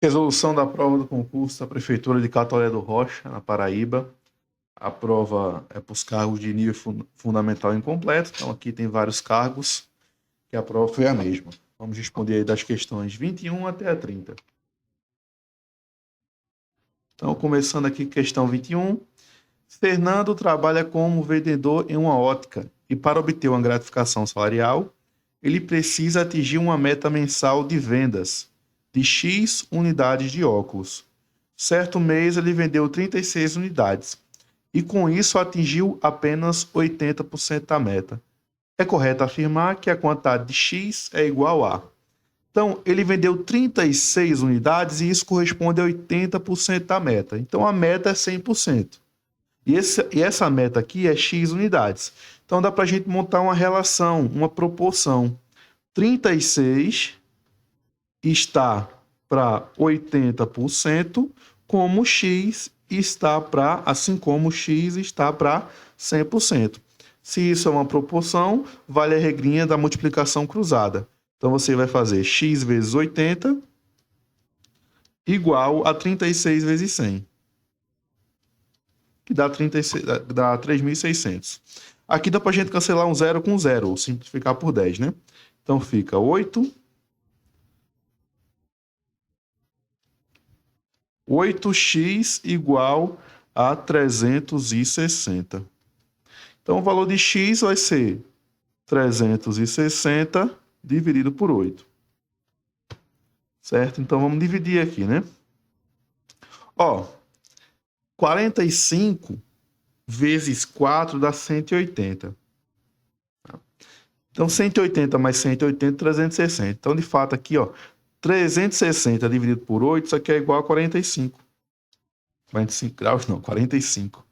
Resolução da prova do concurso da Prefeitura de Catolé do Rocha, na Paraíba. A prova é para os cargos de nível fundamental incompleto, então aqui tem vários cargos, que a prova foi a mesma. Vamos responder aí das questões 21 até a 30. Então, começando aqui, questão 21. Fernando trabalha como vendedor em uma ótica e, para obter uma gratificação salarial, ele precisa atingir uma meta mensal de vendas de X unidades de óculos. Certo mês ele vendeu 36 unidades e com isso atingiu apenas 80% da meta. É correto afirmar que a quantidade de X é igual a... Então, ele vendeu 36 unidades e isso corresponde a 80% da meta. Então, a meta é 100%. E essa meta aqui é X unidades. Então, dá para a gente montar uma relação, uma proporção. 36 está para 80%, como X está para, assim como X está para 100%. Se isso é uma proporção, vale a regrinha da multiplicação cruzada. Então, você vai fazer X vezes 80 igual a 36 vezes 100, que dá 3.600. Aqui dá para a gente cancelar um zero com zero, ou simplificar por 10, né? Então, fica 8x igual a 360. Então, o valor de x vai ser 360 dividido por 8. Certo? Então, vamos dividir aqui, né? Ó, 45 vezes 4 dá 180. Então, 180 mais 180, 360. Então, de fato, aqui, ó, 360 dividido por 8, isso aqui é igual a 45. 45 graus, não, 45.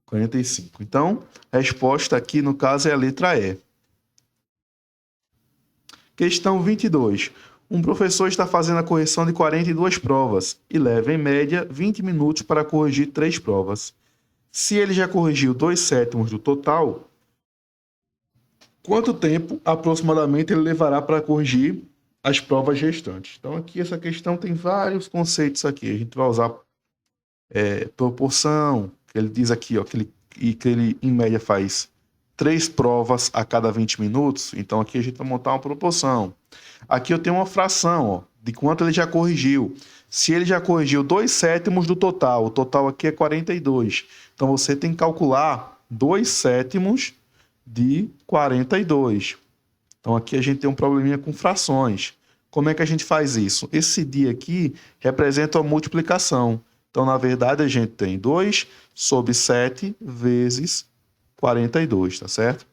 45. Então, a resposta aqui, no caso, é a letra E. Questão 22. Um professor está fazendo a correção de 42 provas e leva, em média, 20 minutos para corrigir 3 provas. Se ele já corrigiu 2/7 do total, quanto tempo aproximadamente ele levará para corrigir as provas restantes? Então, aqui essa questão tem vários conceitos aqui. A gente vai usar proporção, que ele diz aqui, ó, que ele em média faz 3 provas a cada 20 minutos. Então, aqui a gente vai montar uma proporção. Aqui eu tenho uma fração, ó, de quanto ele já corrigiu. Se ele já corrigiu 2/7 do total, o total aqui é 42. Então, você tem que calcular 2/7 de 42. Então, aqui a gente tem um probleminha com frações. Como é que a gente faz isso? Esse dia aqui representa a multiplicação. Então, na verdade, a gente tem 2/7 vezes 42, tá certo?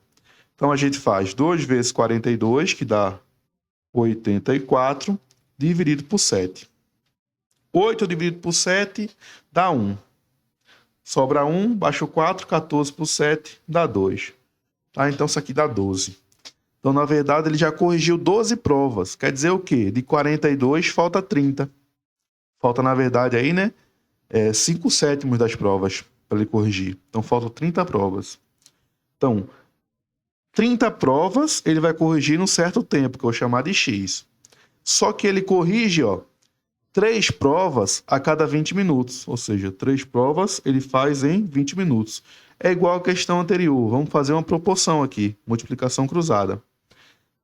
Então, a gente faz 2 vezes 42, que dá 84, dividido por 7. 8 dividido por 7 dá 1. Sobra 1, baixa o 4, 14 por 7 dá 2. Tá? Então, isso aqui dá 12. Então, na verdade, ele já corrigiu 12 provas. Quer dizer o quê? De 42, falta 30. Falta, na verdade, aí, né? 5/7 das provas para ele corrigir. Então, faltam 30 provas. Então, 30 provas ele vai corrigir num certo tempo, que eu vou chamar de X. Só que ele corrige, ó, 3 provas a cada 20 minutos. Ou seja, 3 provas ele faz em 20 minutos. É igual à questão anterior. Vamos fazer uma proporção aqui. Multiplicação cruzada.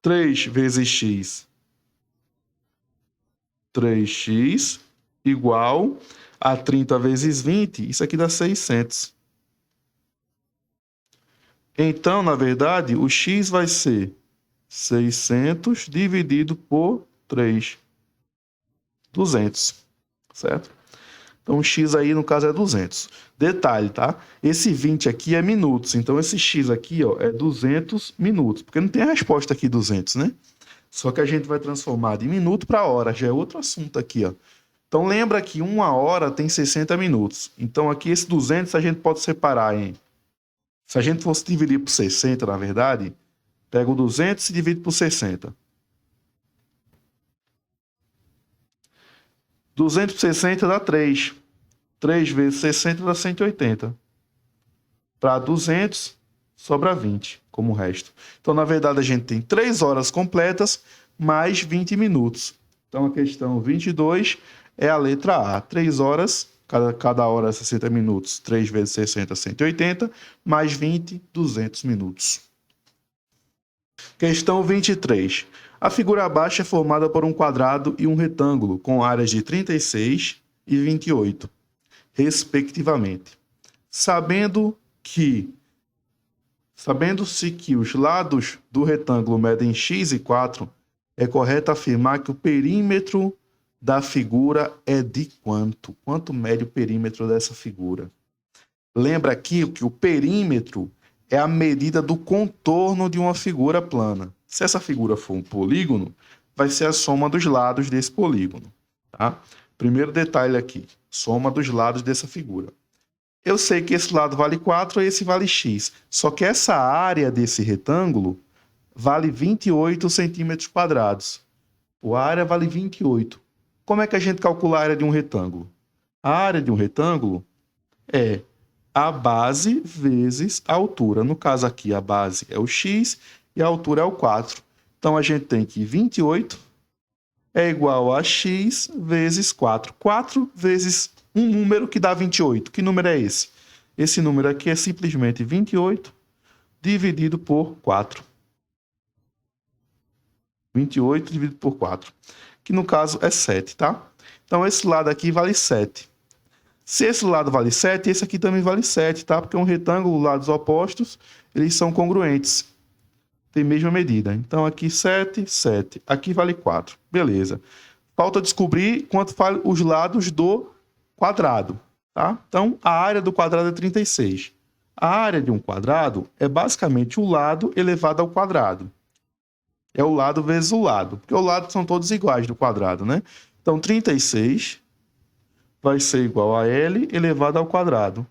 3 vezes X. 3x igual a 30 vezes 20. Isso aqui dá 600. Então, na verdade, o x vai ser 600 dividido por 3. 200, certo? Então, o x aí, no caso, é 200. Detalhe, tá? Esse 20 aqui é minutos. Então, esse x aqui, ó, é 200 minutos. Porque não tem a resposta aqui 200, né? Só que a gente vai transformar de minuto para hora. Já é outro assunto aqui, ó. Então, lembra que 1 hora tem 60 minutos. Então, aqui esse 200 a gente pode separar em... Se a gente fosse dividir por 60, na verdade, pega o 200 e divide por 60. 200 por 60 dá 3. 3 vezes 60 dá 180. Para 200, sobra 20 como resto. Então, na verdade, a gente tem 3 horas completas mais 20 minutos. Então, a questão 22 é a letra A. 3 horas, cada hora 60 minutos, 3 vezes 60, 180, mais 20, 200 minutos. Questão 23. A figura abaixo é formada por um quadrado e um retângulo, com áreas de 36 e 28, respectivamente. Sabendo-se que os lados do retângulo medem x e 4, é correto afirmar que o perímetro da figura é de quanto? Quanto mede o perímetro dessa figura? Lembra aqui que o perímetro é a medida do contorno de uma figura plana. Se essa figura for um polígono, vai ser a soma dos lados desse polígono. Tá? Primeiro detalhe aqui, soma dos lados dessa figura. Eu sei que esse lado vale 4 e esse vale x. Só que essa área desse retângulo vale 28 centímetros quadrados. A área vale 28. Como é que a gente calcula a área de um retângulo? A área de um retângulo é a base vezes a altura. No caso aqui, a base é o x e a altura é o 4. Então, a gente tem que 28 é igual a x vezes 4. 4 vezes um número que dá 28. Que número é esse? Esse número aqui é simplesmente 28 dividido por 4. 28 dividido por 4. Que no caso é 7, tá? Então, esse lado aqui vale 7. Se esse lado vale 7, esse aqui também vale 7, tá? Porque é um retângulo, lados opostos, eles são congruentes. Tem a mesma medida. Então, aqui 7, 7. Aqui vale 4. Beleza. Falta descobrir quanto vale os lados do quadrado, tá? Então, a área do quadrado é 36. A área de um quadrado é basicamente o lado elevado ao quadrado. É o lado vezes o lado. Porque os lados são todos iguais do quadrado, né? Então, 36... vai ser igual a L elevado ao quadrado.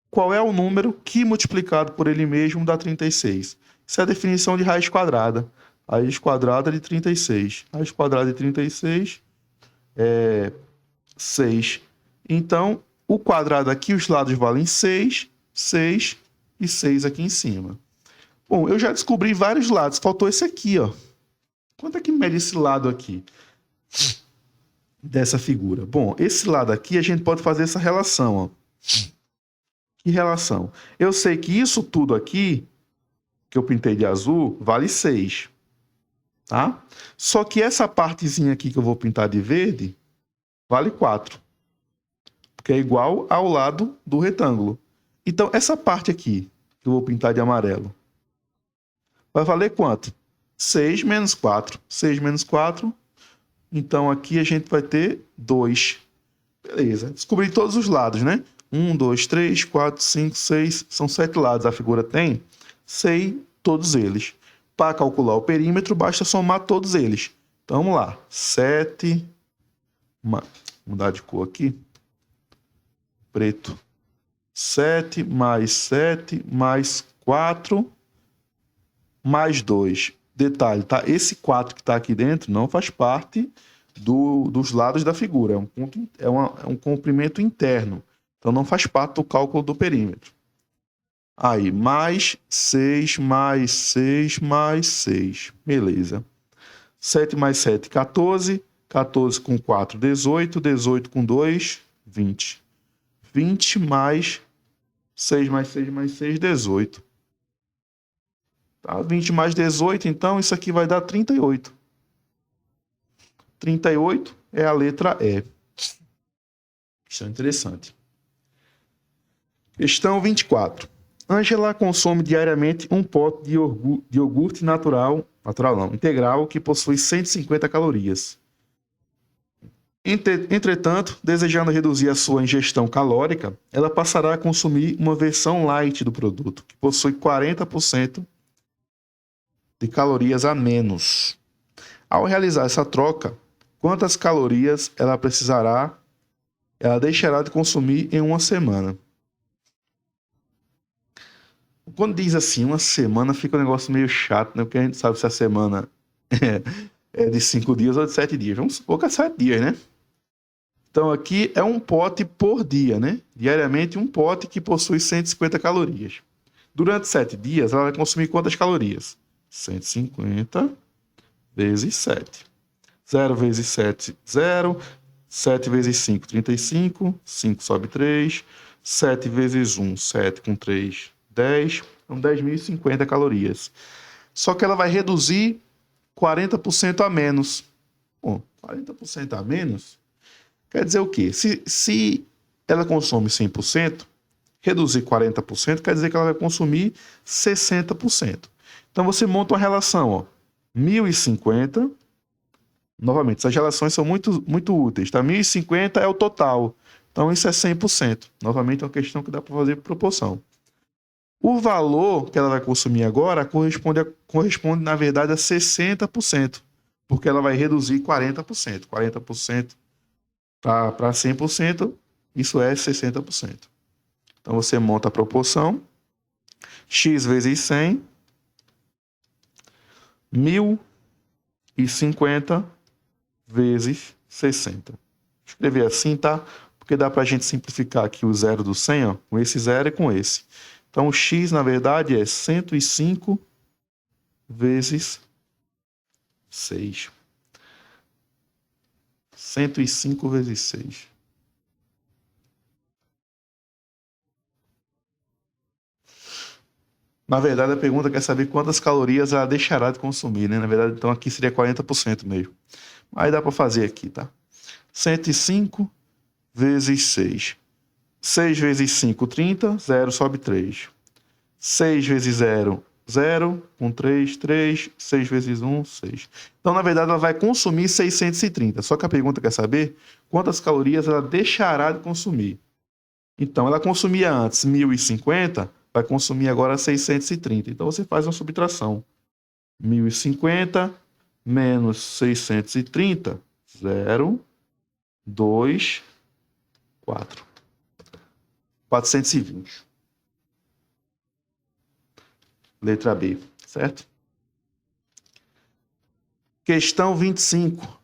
Qual é o número que multiplicado por ele mesmo dá 36? Isso é a definição de raiz quadrada. Raiz quadrada de 36. Raiz quadrada de 36 é 6. Então, o quadrado aqui, os lados valem 6, 6 e 6 aqui em cima. Bom, eu já descobri vários lados. Faltou esse aqui, ó. Quanto é que mede esse lado aqui dessa figura? Bom, esse lado aqui a gente pode fazer essa relação, ó. Que relação? Eu sei que isso tudo aqui, que eu pintei de azul, vale 6. Tá? Só que essa partezinha aqui que eu vou pintar de verde, vale 4. Porque é igual ao lado do retângulo. Então, essa parte aqui, que eu vou pintar de amarelo, vai valer quanto? 6 menos 4. 6 menos 4... Então, aqui a gente vai ter 2. Beleza. Descobri todos os lados, né? 1, 2, 3, 4, 5, 6. São 7 lados. A figura tem. Sei todos eles. Para calcular o perímetro, basta somar todos eles. Então, vamos lá. 7. Vou mudar de cor aqui. Preto. 7 mais 4 mais 2. Detalhe, tá? Esse 4 que está aqui dentro não faz parte dos lados da figura. É um comprimento interno. Então, não faz parte do cálculo do perímetro. Aí, mais 6, mais 6, mais 6. Beleza. 7 mais 7, 14. 14 com 4, 18. 18 com 2, 20. 20 mais 6 mais 6 mais 6, 18. Tá? 20 mais 18, então, isso aqui vai dar 38. 38 é a letra E. Questão interessante. Questão 24. Ângela consome diariamente um pote de iogurte integral, que possui 150 calorias. Entretanto, desejando reduzir a sua ingestão calórica, ela passará a consumir uma versão light do produto, que possui 40% de calorias a menos. Ao realizar essa troca, quantas calorias ela deixará de consumir em uma semana? Quando diz assim, uma semana, fica um negócio meio chato, né? Porque a gente sabe se a semana é de 5 dias ou de 7 dias. Vamos supor que é 7 dias, né? Então aqui é um pote por dia, né? Diariamente um pote que possui 150 calorias. Durante 7 dias, ela vai consumir quantas calorias? 150 vezes 7. 0 vezes 7, 0. 7 vezes 5, 35. 5 sobe 3. 7 vezes 1, 7 com 3, 10. Então, 10.050 calorias. Só que ela vai reduzir 40% a menos. Bom, 40% a menos quer dizer o quê? Se ela consome 100%, reduzir 40% quer dizer que ela vai consumir 60%. Então, você monta uma relação, ó, 1.050. Novamente, essas relações são muito, muito úteis. Tá? 1.050 é o total. Então, isso é 100%. Novamente, é uma questão que dá para fazer por proporção. O valor que ela vai consumir agora corresponde, na verdade, a 60%, porque ela vai reduzir 40%. 40% para 100%, isso é 60%. Então, você monta a proporção. X vezes 100, 1.050 vezes 60. Vou escrever assim, tá? Porque dá para a gente simplificar aqui o zero do 100, ó, com esse zero e com esse. Então, o x, na verdade, é 105 vezes 6. 105 vezes 6. Na verdade, a pergunta quer saber quantas calorias ela deixará de consumir, né? Na verdade, então aqui seria 40% mesmo. Aí dá para fazer aqui, tá? 105 vezes 6. 6 vezes 5, 30. 0 sobe 3. 6 vezes 0, 0. Com 3, 3. 6 vezes 1, 6. Então, na verdade, ela vai consumir 630. Só que a pergunta quer saber quantas calorias ela deixará de consumir. Então, ela consumia antes 1.050, vai consumir agora 630. Então, você faz uma subtração. 1.050 menos 630, 0, 2, 4. 420. Letra B, certo? Questão 25.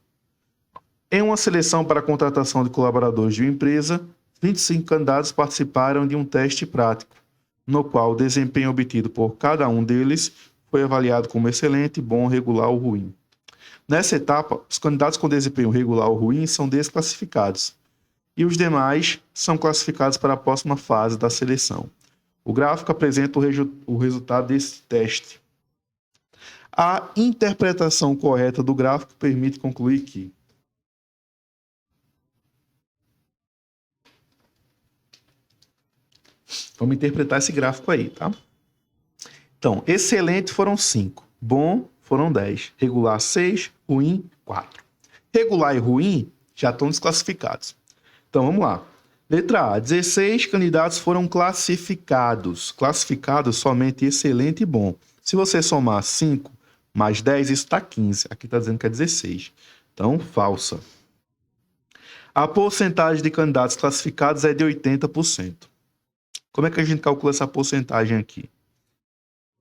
Em uma seleção para a contratação de colaboradores de uma empresa, 25 candidatos participaram de um teste prático, no qual o desempenho obtido por cada um deles foi avaliado como excelente, bom, regular ou ruim. Nessa etapa, os candidatos com desempenho regular ou ruim são desclassificados, e os demais são classificados para a próxima fase da seleção. O gráfico apresenta o resultado desse teste. A interpretação correta do gráfico permite concluir que vamos interpretar esse gráfico aí, tá? Então, excelente foram 5, bom foram 10, regular 6, ruim 4. Regular e ruim já estão desclassificados. Então, vamos lá. Letra A, 16 candidatos foram classificados. Classificados somente excelente e bom. Se você somar 5 mais 10, isso está 15. Aqui está dizendo que é 16. Então, falsa. A porcentagem de candidatos classificados é de 80%. Como é que a gente calcula essa porcentagem aqui?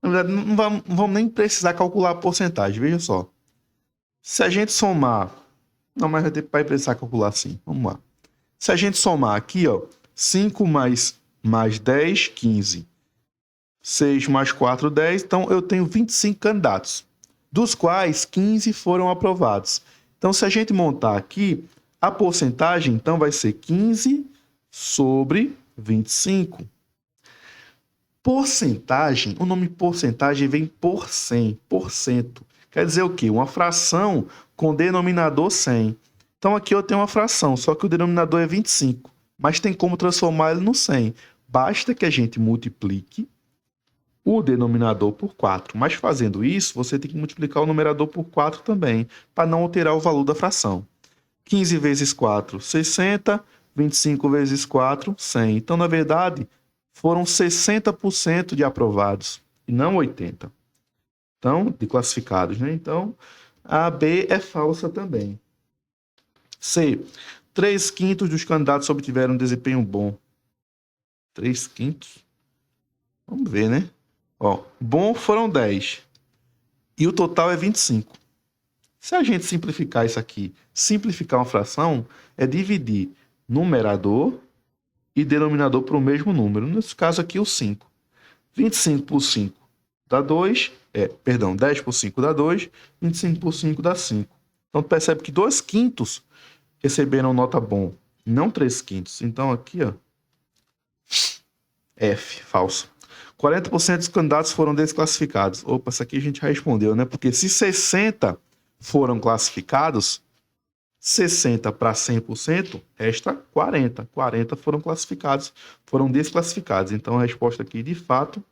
Na verdade, não vamos nem precisar calcular a porcentagem. Veja só. Se a gente somar... Não, mas vai precisar calcular sim. Vamos lá. Se a gente somar aqui, ó, 5 mais 10, 15. 6 mais 4, 10. Então, eu tenho 25 candidatos, dos quais 15 foram aprovados. Então, se a gente montar aqui, a porcentagem, então, vai ser 15 sobre 25. Porcentagem, o nome porcentagem vem por 100, por cento. Quer dizer o quê? Uma fração com denominador 100. Então, aqui eu tenho uma fração, só que o denominador é 25. Mas tem como transformar ele no 100. Basta que a gente multiplique o denominador por 4. Mas fazendo isso, você tem que multiplicar o numerador por 4 também, para não alterar o valor da fração. 15 vezes 4, 60. 25 vezes 4, 100. Então, na verdade, foram 60% de aprovados, e não 80%. Então, de classificados, né? Então, a B é falsa também. C. 3/5 dos candidatos obtiveram um desempenho bom. 3/5? Vamos ver, né? Ó, bom foram 10. E o total é 25. Se a gente simplificar isso aqui, simplificar uma fração, é dividir numerador e denominador para o mesmo número. Nesse caso aqui, o 5. 25 por 5 dá 2. 10 por 5 dá 2. 25 por 5 dá 5. Então, tu percebe que 2/5 receberam nota bom. Não 3/5. Então aqui, ó, F, falso. 40% dos candidatos foram desclassificados. Opa, isso aqui a gente já respondeu, né? Porque se 60 foram classificados, 60 para 100%, resta 40. 40 foram classificados, foram desclassificados. Então a resposta aqui, de fato,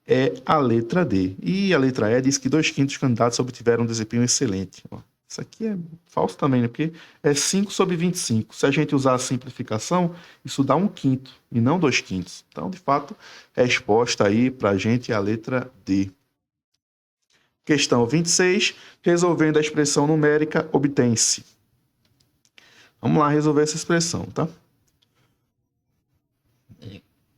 é a letra D. E a letra E diz que 2/5 dos candidatos obtiveram um desempenho excelente. Isso aqui é falso também, né? Porque é 5/25. Se a gente usar a simplificação, isso dá 1/5 e não 2/5. Então, de fato, resposta aí para a gente é a letra D. Questão 26. Resolvendo a expressão numérica, obtém-se. Vamos lá resolver essa expressão, tá?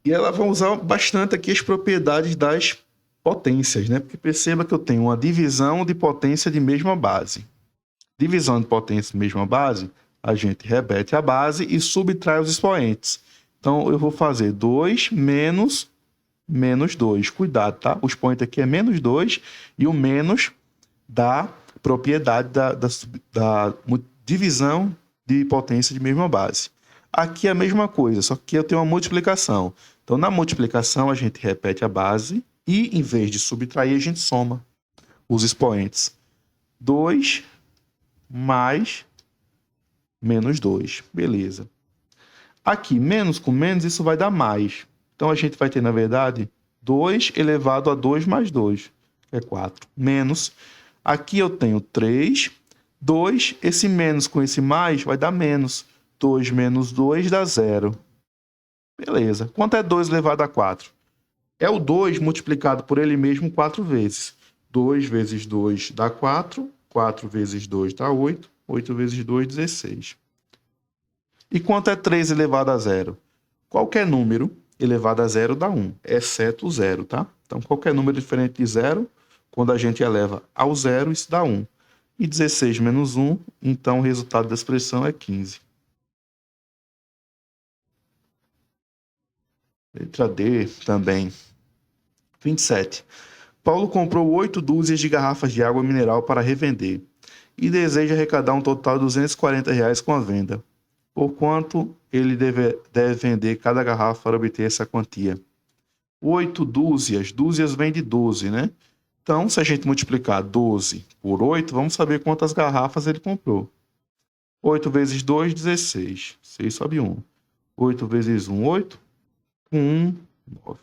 E ela vai usar bastante aqui as propriedades das potências, né? Porque perceba que eu tenho uma divisão de potência de mesma base. Divisão de potência de mesma base, a gente repete a base e subtrai os expoentes. Então, eu vou fazer 2 menos 2. Cuidado, tá? O expoente aqui é menos 2 e o menos da propriedade da divisão de potência de mesma base. Aqui é a mesma coisa, só que eu tenho uma multiplicação. Então, na multiplicação, a gente repete a base e, em vez de subtrair, a gente soma os expoentes. 2 mais menos 2. Beleza. Aqui, menos com menos, isso vai dar mais. Então, a gente vai ter, na verdade, 2 elevado a 2 mais 2, que é 4. Menos. Aqui eu tenho 3. 2, esse menos com esse mais vai dar menos. 2 menos 2 dá 0. Beleza. Quanto é 2 elevado a 4? É o 2 multiplicado por ele mesmo 4 vezes. 2 vezes 2 dá 4. 4 vezes 2 dá 8. 8 vezes 2, 16. E quanto é 3 elevado a 0? Qualquer número elevado a 0 dá 1, exceto o 0, tá? Então, qualquer número diferente de 0, quando a gente eleva ao 0, isso dá 1. E 16 menos 1, então o resultado da expressão é 15. Letra D também. 27. Paulo comprou 8 dúzias de garrafas de água mineral para revender e deseja arrecadar um total de R$240 com a venda. Por quanto ele deve vender cada garrafa para obter essa quantia? 8 dúzias. Dúzias vem de 12, né? Então, se a gente multiplicar 12 por 8, vamos saber quantas garrafas ele comprou. 8 vezes 2, 16. 6 sobe 1. 8 vezes 1, 8. 1, 9.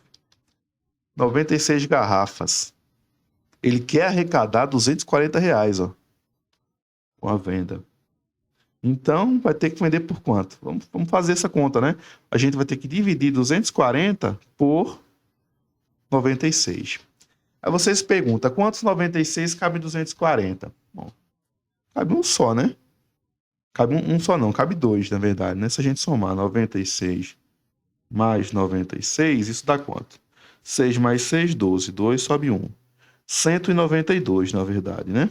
96 garrafas. Ele quer arrecadar R$240, ó, com a venda. Então, vai ter que vender por quanto? Vamos fazer essa conta, né? A gente vai ter que dividir 240 por 96. Aí vocês perguntam, quantos 96 cabe 240? Bom, cabe um só, né? Cabe um só não, cabe 2, na verdade, né? Se a gente somar 96 mais 96, isso dá quanto? 6 mais 6, 12. 2 sobe 1. 192, na verdade, né?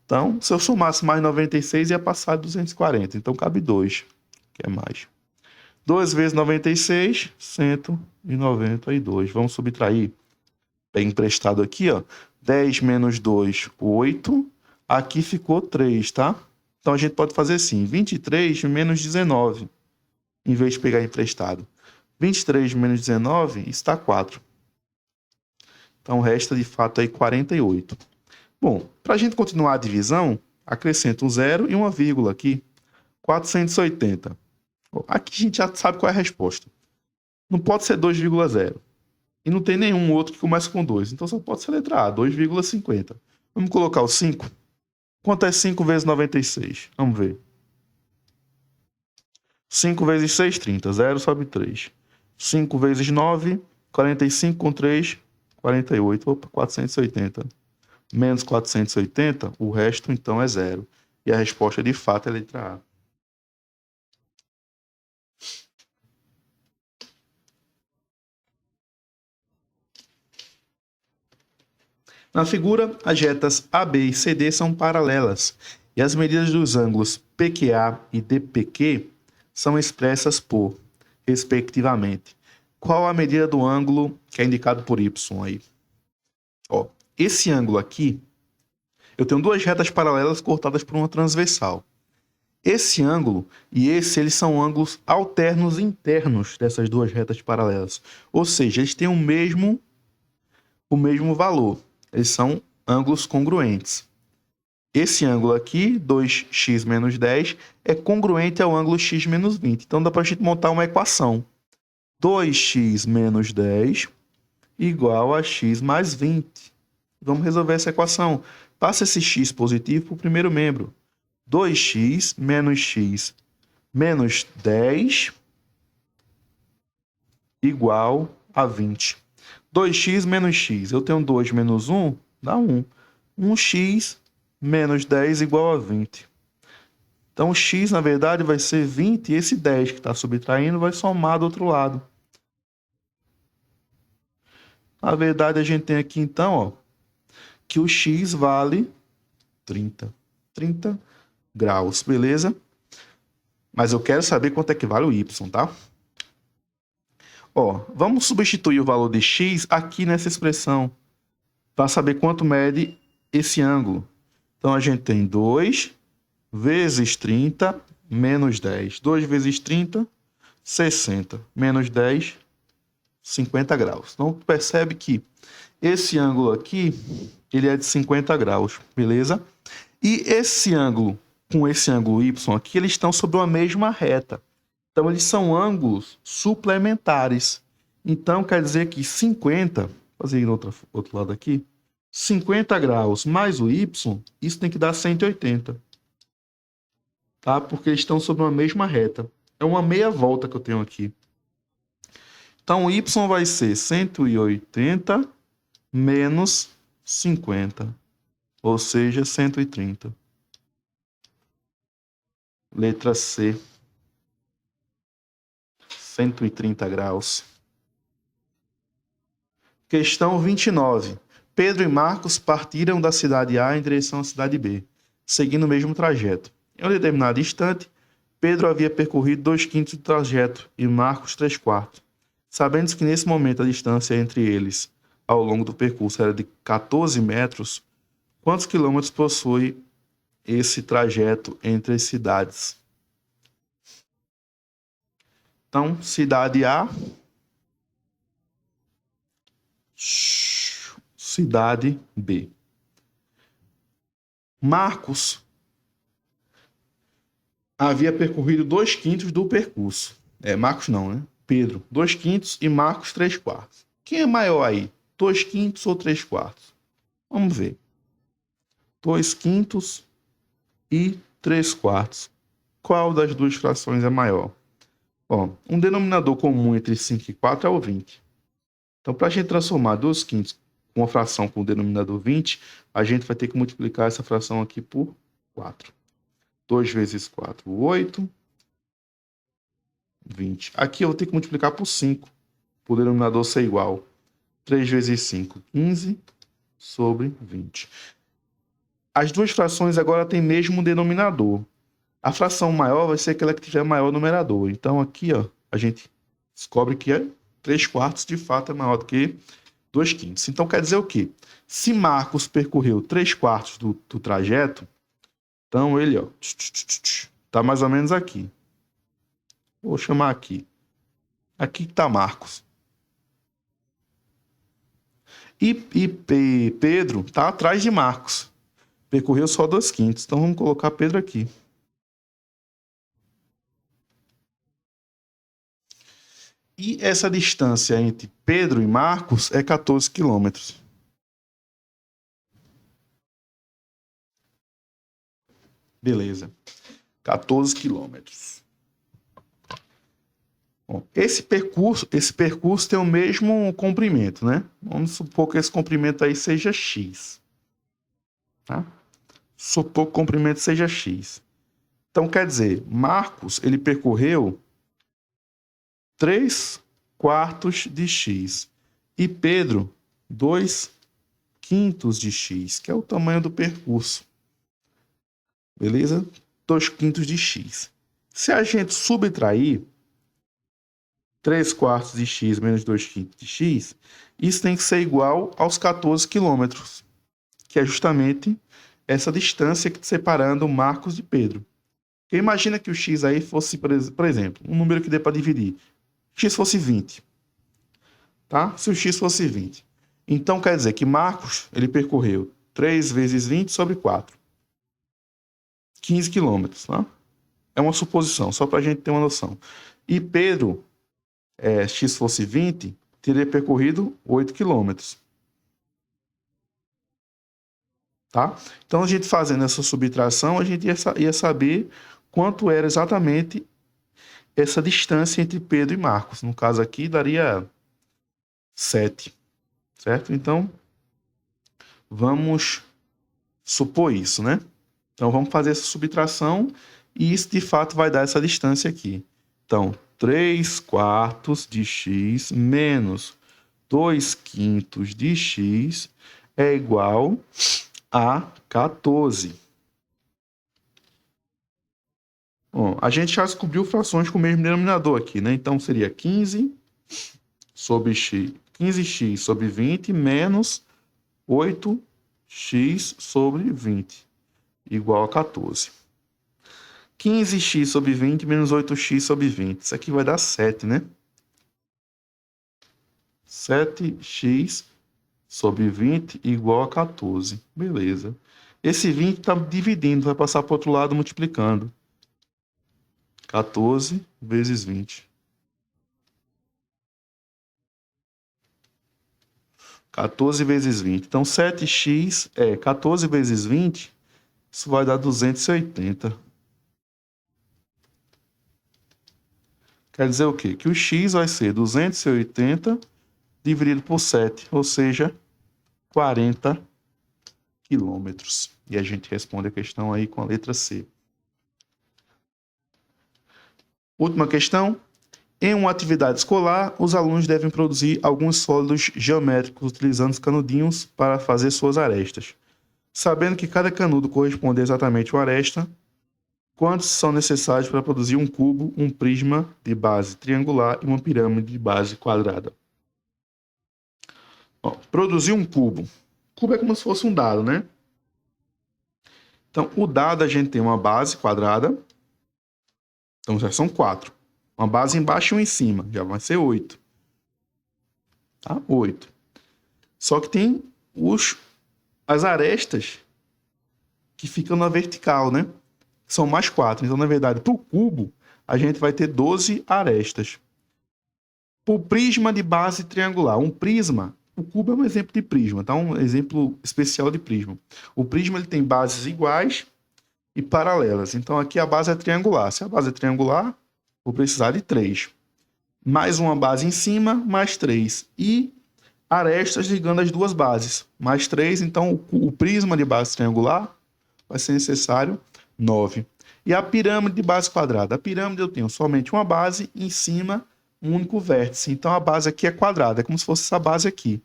Então, se eu somasse mais 96, ia passar de 240. Então, cabe 2, que é mais. 2 vezes 96, 192. Vamos subtrair. Bem emprestado aqui, ó. 10 menos 2, 8. Aqui ficou 3, tá? Então, a gente pode fazer assim. 23 menos 19, em vez de pegar emprestado. 23 menos 19 está 4. Então, resta, de fato, aí 48. Bom, para a gente continuar a divisão, acrescenta um 0 e uma vírgula aqui. 480. Aqui a gente já sabe qual é a resposta. Não pode ser 2,0. E não tem nenhum outro que comece com 2. Então só pode ser a letra A, 2,50. Vamos colocar o 5. Quanto é 5 vezes 96? Vamos ver. 5 vezes 6, 30. 0 sobe 3. 5 vezes 9, 45 com 3, 48. Opa, 480. Menos 480, o resto então é 0. E a resposta de fato é a letra A. Na figura, as retas AB e CD são paralelas e as medidas dos ângulos PQA e DPQ são expressas por, respectivamente. Qual a medida do ângulo que é indicado por Y aí? Ó, esse ângulo aqui, eu tenho duas retas paralelas cortadas por uma transversal. Esse ângulo e esse, eles são ângulos alternos internos dessas duas retas paralelas. Ou seja, eles têm o mesmo valor. Eles são ângulos congruentes. Esse ângulo aqui, 2x menos 10, é congruente ao ângulo x menos 20. Então, dá para a gente montar uma equação. 2x menos 10 igual a x mais 20. Vamos resolver essa equação. Passa esse x positivo para o primeiro membro. 2x menos 10 igual a 20. 2x menos x. Eu tenho 2 menos 1, dá 1. 1x menos 10 igual a 20. Então, o x, na verdade, vai ser 20 e esse 10 que está subtraindo vai somar do outro lado. Na verdade, a gente tem aqui, então, ó, que o x vale 30. 30 graus, beleza? Mas eu quero saber quanto é que vale o y, tá? Ó, vamos substituir o valor de x aqui nessa expressão para saber quanto mede esse ângulo. Então, a gente tem 2 vezes 30 menos 10. 2 vezes 30, 60. Menos 10, 50 graus. Então, percebe que esse ângulo aqui, ele é de 50 graus, beleza? E esse ângulo com esse ângulo y aqui, eles estão sobre uma mesma reta. Então, eles são ângulos suplementares. Então, quer dizer que 50, vou fazer no outro lado aqui, 50 graus mais o y, isso tem que dar 180. Tá? Porque eles estão sobre uma mesma reta. É uma meia volta que eu tenho aqui. Então, o y vai ser 180 menos 50, ou seja, 130. Letra C. 130 graus. Questão 29. Pedro e Marcos partiram da cidade A em direção à cidade B, seguindo o mesmo trajeto. Em um determinado instante, Pedro havia percorrido 2/5 do trajeto e Marcos 3/4. Sabendo que nesse momento a distância entre eles ao longo do percurso era de 14 metros, quantos quilômetros possui esse trajeto entre as cidades? Então, cidade A, cidade B. Marcos havia percorrido 2/5 do percurso. Marcos não, né? Pedro, 2/5 e Marcos 3/4. Quem é maior aí? 2/5 ou 3/4? Vamos ver. 2/5 e 3/4. Qual das duas frações é maior? Ó, um denominador comum entre 5 e 4 é o 20. Então, para a gente transformar 2/5 com uma fração com o denominador 20, a gente vai ter que multiplicar essa fração aqui por 4. 2 vezes 4, 8. 20. Aqui eu vou ter que multiplicar por 5, para o denominador ser igual. 3 vezes 5, 15 sobre 20. As duas frações agora têm mesmo denominador. A fração maior vai ser aquela que tiver maior numerador. Então, aqui, ó, a gente descobre que 3/4 de fato é maior do que 2/5. Então, quer dizer o quê? Se Marcos percorreu 3/4 do trajeto, então ele, ó, tá mais ou menos aqui. Vou chamar aqui. Aqui está Marcos. E Pedro está atrás de Marcos. Percorreu só 2/5. Então, vamos colocar Pedro aqui. E essa distância entre Pedro e Marcos é 14 quilômetros. Beleza. 14 quilômetros. Bom, esse percurso tem o mesmo comprimento, né? Vamos supor que esse comprimento aí seja x. Tá? Supor que o comprimento seja x. Então, quer dizer, Marcos, ele percorreu 3/4 de x. E Pedro, 2/5 de x, que é o tamanho do percurso. Beleza? 2/5 de x. Se a gente subtrair 3/4 de x menos 2/5 de x, isso tem que ser igual aos 14 quilômetros, que é justamente essa distância que está separando Marcos de Pedro. Porque imagina que o x aí fosse, por exemplo, um número que dê para dividir. X fosse 20. Tá? Se o x fosse 20. Então, quer dizer que Marcos, ele percorreu 3 vezes 20 sobre 4. 15 quilômetros, tá? É uma suposição, só para a gente ter uma noção. E Pedro, x fosse 20, teria percorrido 8 quilômetros. Tá? Então, a gente fazendo essa subtração, a gente ia saber quanto era exatamente essa distância entre Pedro e Marcos. No caso aqui, daria 7. Certo? Então, vamos supor isso, né? Então, vamos fazer essa subtração e isso, de fato, vai dar essa distância aqui. Então, 3/4 de x menos 2/5 de x é igual a 14. Bom, a gente já descobriu frações com o mesmo denominador aqui, né? Então, seria 15 sobre x, 15x sobre 20 menos 8x sobre 20, igual a 14. 15x sobre 20 menos 8x sobre 20. Isso aqui vai dar 7, né? 7x sobre 20 igual a 14. Beleza. Esse 20 está dividindo, vai passar para o outro lado multiplicando. 14 vezes 20. 14 vezes 20. Então, 7x é 14 vezes 20. Isso vai dar 280. Quer dizer o quê? Que o x vai ser 280 dividido por 7, ou seja, 40 quilômetros. E a gente responde a questão aí com a letra C. Última questão. Em uma atividade escolar, os alunos devem produzir alguns sólidos geométricos utilizando os canudinhos para fazer suas arestas. Sabendo que cada canudo corresponde exatamente a uma aresta, quantos são necessários para produzir um cubo, um prisma de base triangular e uma pirâmide de base quadrada? Ó, produzir um cubo. Cubo é como se fosse um dado, né? Então, o dado a gente tem uma base quadrada. Então, já são 4. Uma base embaixo e uma em cima. Já vai ser 8. Tá? 8. Só que tem as arestas que ficam na vertical, né? São mais 4. Então, na verdade, para o cubo, a gente vai ter 12 arestas. Para o prisma de base triangular. Um prisma, o cubo é um exemplo de prisma, tá? Um exemplo especial de prisma. O prisma ele tem bases iguais e paralelas. Então, aqui a base é triangular. Se a base é triangular, vou precisar de 3. Mais uma base em cima, mais 3. E arestas ligando as duas bases. Mais 3, então o prisma de base triangular vai ser necessário 9. E a pirâmide de base quadrada? A pirâmide eu tenho somente uma base e em cima um único vértice. Então a base aqui é quadrada, é como se fosse essa base aqui.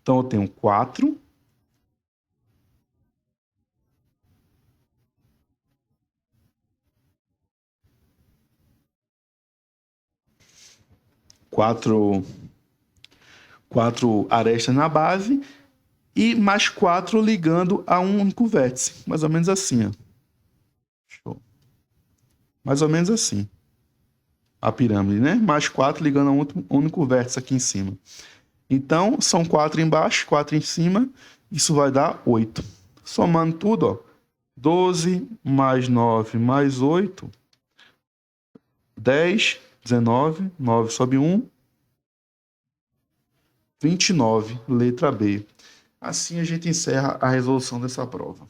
Então eu tenho 4. Quatro arestas na base e mais 4 ligando a um único vértice. Mais ou menos assim, ó. Show. Mais ou menos assim. A pirâmide, né? Mais 4 ligando a um único vértice aqui em cima. Então, são 4 embaixo, 4 em cima. Isso vai dar 8. Somando tudo, ó. 12 mais 9 mais 8. 10, 19, 9 sobe 1. 29, letra B. Assim a gente encerra a resolução dessa prova.